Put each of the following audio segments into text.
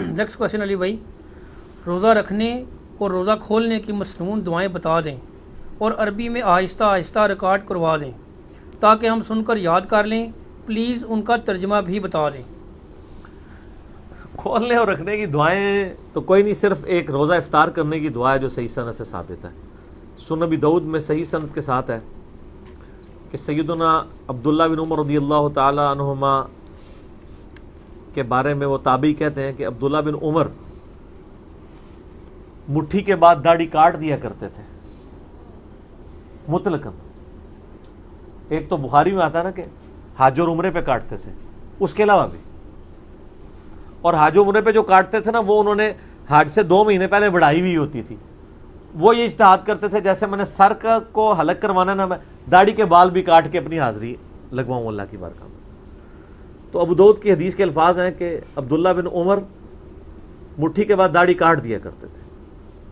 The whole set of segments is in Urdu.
نیکسٹ کوشچن علی بھائی، روزہ رکھنے اور روزہ کھولنے کی مصنون دعائیں بتا دیں اور عربی میں آہستہ آہستہ ریکارڈ کروا دیں تاکہ ہم سن کر یاد کر لیں، پلیز ان کا ترجمہ بھی بتا دیں۔ کھولنے اور رکھنے کی دعائیں تو کوئی نہیں، صرف ایک روزہ افطار کرنے کی دعا ہے جو صحیح سند سے ثابت ہے۔ سنن ابی داؤد میں صحیح سند کے ساتھ ہے کہ سیدنا عبداللہ بن عمر رضی اللہ تعالی عنہما کے بارے میں وہ تابعی کہتے ہیں کہ عبداللہ بن عمر مٹھی کے بعد داڑھی کاٹ دیا کرتے تھے مطلقاً۔ ایک تو بخاری میں آتا ہے نا کہ حج اور عمرے پہ کاٹتے تھے، اس کے علاوہ بھی، اور حج و عمرے پہ جو کاٹتے تھے نا وہ انہوں نے حج سے 2 مہینے پہلے بڑھائی ہوئی ہوتی تھی۔ وہ یہ اجتہاد کرتے تھے جیسے میں نے سر کو حلق کروانا نا، میں داڑھی کے بال بھی کاٹ کے اپنی حاضری لگواؤں اللہ کی بارگاہ میں۔ تو ابو داؤد کی حدیث کے الفاظ ہیں کہ عبداللہ بن عمر مٹھی کے بعد داڑھی کاٹ دیا کرتے تھے،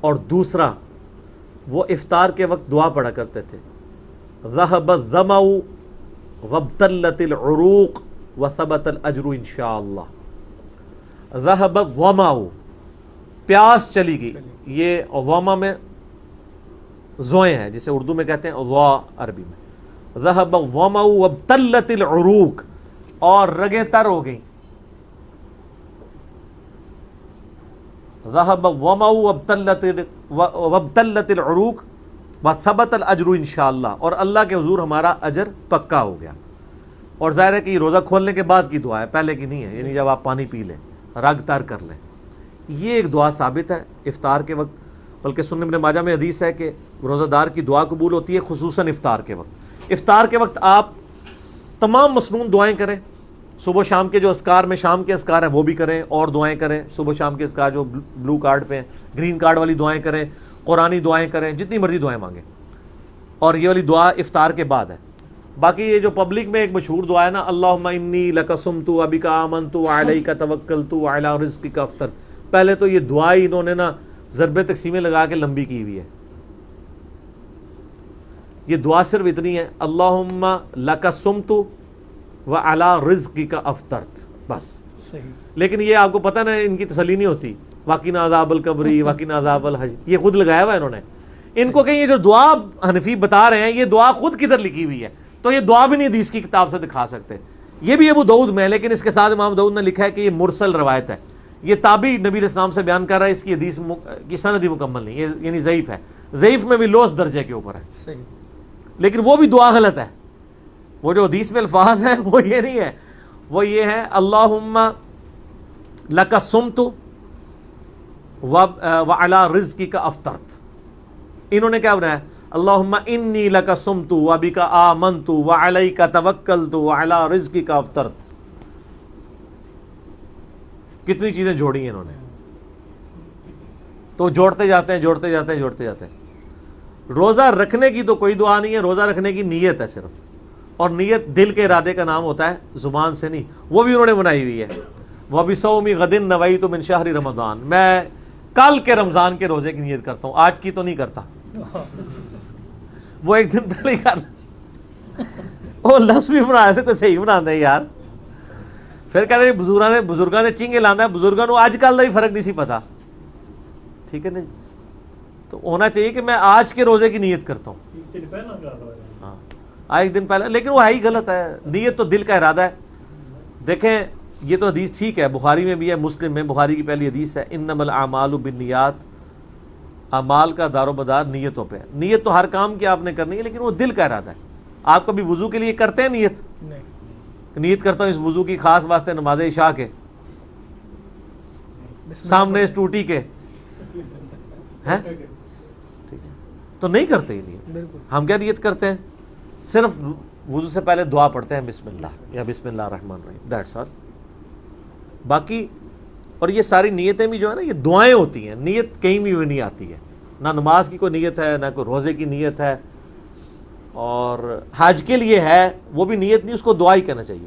اور دوسرا وہ افطار کے وقت دعا پڑھا کرتے تھے، ذهب الظمأ وابتلت العروق وثبت الاجر انشاءاللہ۔ ذهب الظمأ، پیاس چلی گئی، یہ ظما میں زوئیں ہیں جسے اردو میں کہتے ہیں ضا عربی میں۔ ذهب الظمأ وابتلت العروق، اور رگیں تر ہو گئیں۔ ذهب الظمأ وابتلت العروق وثبت الاجر انشاءاللہ، اور اللہ کے حضور ہمارا اجر پکا ہو گیا۔ اور ظاہر ہے کہ یہ روزہ کھولنے کے بعد کی دعا ہے، پہلے کی نہیں ہے، یعنی جب آپ پانی پی لیں، رگ تر کر لیں۔ یہ ایک دعا ثابت ہے افطار کے وقت، بلکہ سنن ابن ماجہ میں حدیث ہے کہ روزہ دار کی دعا قبول ہوتی ہے خصوصاً افطار کے وقت۔ افطار کے وقت آپ تمام مسنون دعائیں کریں، صبح و شام کے جو اذکار میں شام کے اذکار ہیں وہ بھی کریں، اور دعائیں کریں صبح و شام کے اذکار جو بلو کارڈ پہ ہیں، گرین کارڈ والی دعائیں کریں، قرآنی دعائیں کریں، جتنی مرضی دعائیں مانگیں، اور یہ والی دعا افطار کے بعد ہے۔ باقی یہ جو پبلک میں ایک مشہور دعا ہے نا، اللہم انی لک صمت وبک آمنت وعلیک توکلت وعلی رزقک افطرت، پہلے تو یہ دعا ہی انہوں نے نا ضرب تقسیمیں لگا کے لمبی کی ہوئی ہے۔ یہ دعا صرف اتنی ہے، اللہم لک صمت وعلی رزقک افطرت، بس۔ صحیح۔ لیکن یہ آپ کو پتہ نا ان کی تسلی نہیں ہوتی، وقنا عذاب القبری وقنا عذاب الحج، یہ خود لگایا ہوا ہے انہوں نے۔ ان کو کہیں یہ جو دعا حنفی بتا رہے ہیں یہ دعا خود کدھر لکھی ہوئی ہے، تو یہ دعا بھی نہیں حدیث کی کتاب سے دکھا سکتے۔ یہ بھی ابو داؤد میں ہے، لیکن اس کے ساتھ امام داؤد نے لکھا ہے کہ یہ مرسل روایت ہے، یہ تابعی نبی علیہ السلام سے بیان کر رہا ہے، اس کی حدیث کی سند ہی مکمل نہیں، یہ یعنی ضعیف ہے، ضعیف میں بھی لوس درجے کے اوپر ہے۔ صحیح۔ لیکن وہ بھی دعا غلط ہے، وہ جو حدیث میں الفاظ ہیں وہ یہ نہیں ہے، وہ یہ ہے اللہم لک صمت وعلی رزقک افطرت۔ انہوں نے کیا بنایا، اللہم انی لک صمت وبک آمنت وعلیک توکلت وعلی رزقک افطرت۔ کتنی چیزیں جوڑی ہیں انہوں نے، تو جوڑتے جاتے ہیں جوڑتے جاتے ہیں جوڑتے جاتے ہیں۔ روزہ رکھنے کی تو کوئی دعا نہیں ہے، روزہ رکھنے کی نیت ہے صرف، اور نیت دل کے ارادے کا نام ہوتا ہے، زبان سے نہیں، وہ بھی انہوں نے بنائی ہوئی ہے۔ وَبِصَوْمِ غَدٍ نَوَيْتُ مِنْ شَهْرِ رمضان، میں کل کے رمضان کے روزے کی نیت کرتا ہوں، آج کی تو نہیں کرتا، وہ ایک دن پہلے ہی کر وہ لفظ بھی بنا رہے تھے، کوئی صحیح بنا دے یار۔ پھر کہتے ہیں بزرگاں نے چینگے لانا ہے، بزرگاں نو آج کل کا بھی فرق نہیں سی پتا، ٹھیک ہے نا؟ تو ہونا چاہیے کہ میں آج کے روزے کی نیت کرتا ہوں، ہاں ایک دن پہلے، لیکن وہ ہے ہی غلط ہے، نیت تو دل کا ارادہ ہے۔ دیکھیں یہ تو حدیث ٹھیک ہے، بخاری میں بھی ہے، مسلم میں، بخاری کی پہلی حدیث ہے انما الاعمال بالنیات، اعمال کا دار و مدار نیتوں پہ ہے۔ نیت تو ہر کام کی آپ نے کرنی ہے، لیکن وہ دل کا ارادہ ہے۔ آپ کبھی وضو کے لیے کرتے ہیں نیت؟ نہیں۔ نیت کرتا ہوں اس وضو کی خاص واسطے نماز عشاء کے، سامنے اس ٹوٹی کے، ہیں ٹھیک ہے، تو نہیں کرتے ہی نیت۔ بالکل۔ ہم کیا نیت کرتے ہیں؟ صرف وضو سے پہلے دعا پڑھتے ہیں بسم اللہ یا بسم اللہ الرحمن الرحیم، دیٹس آل۔ باقی اور یہ ساری نیتیں بھی جو ہے نا یہ دعائیں ہوتی ہیں، نیت کہیں بھی نہیں آتی ہے، نہ نماز کی کوئی نیت ہے، نہ کوئی روزے کی نیت ہے، اور حج کے لیے ہے وہ بھی نیت نہیں، اس کو دعا ہی کہنا چاہیے۔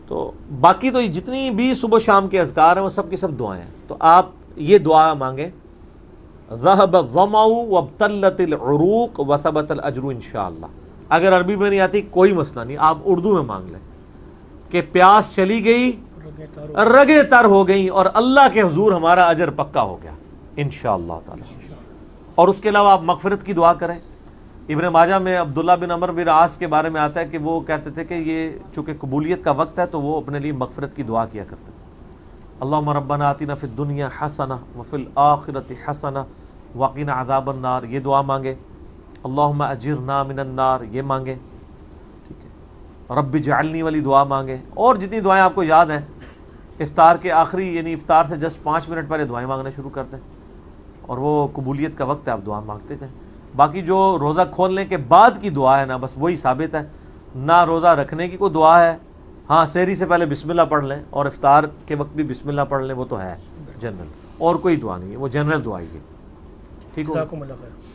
تو باقی تو جتنی بھی صبح شام کے اذکار ہیں وہ سب کی سب دعائیں ہیں، تو آپ یہ دعا مانگیں، ذهب الظمأ وابتلت العروق وثبت الاجر انشاءاللہ۔ اگر عربی میں نہیں آتی کوئی مسئلہ نہیں، آپ اردو میں مانگ لیں، کہ پیاس چلی گئی رگیں تار ہو رگیں تر ہو گئیں اور اللہ کے حضور ہمارا اجر پکا ہو گیا انشاءاللہ تعالی. اور اس کے علاوہ آپ مغفرت کی دعا کریں. ابن ماجہ میں عبداللہ بن عمر بن عاص کے بارے میں آتا ہے کہ وہ کہتے تھے کہ یہ چونکہ قبولیت کا وقت ہے تو وہ اپنے لیے مغفرت کی دعا کیا کرتے تھے. اللہم ربنا آتنا فی الدنیا حسنہ وفی الآخرۃ حسنہ وقنا عذاب النار، یہ دعا مانگے. اللہم اجرنا من النار، یہ مانگے. ٹھیک ہے. رب اجعلنی والی دعا مانگے. اور جتنی دعائیں آپ کو یاد ہیں افطار کے آخری یعنی افطار سے جسٹ 5 منٹ پہلے دعائیں مانگنا شروع کرتے ہیں اور وہ قبولیت کا وقت ہے، آپ دعا مانگتے جائیں. باقی جو روزہ کھولنے کے بعد کی دعا ہے نا بس وہی ثابت ہے. نہ روزہ رکھنے کی کوئی دعا ہے، ہاں سحری سے پہلے بسم اللہ پڑھ لیں اور افطار کے وقت بھی بسم اللہ پڑھ لیں، وہ تو ہے جنرل. اور کوئی دعا نہیں ہے، وہ جنرل دعا ہی ہے. ٹھیک ہو. جزاکم اللہ خیر.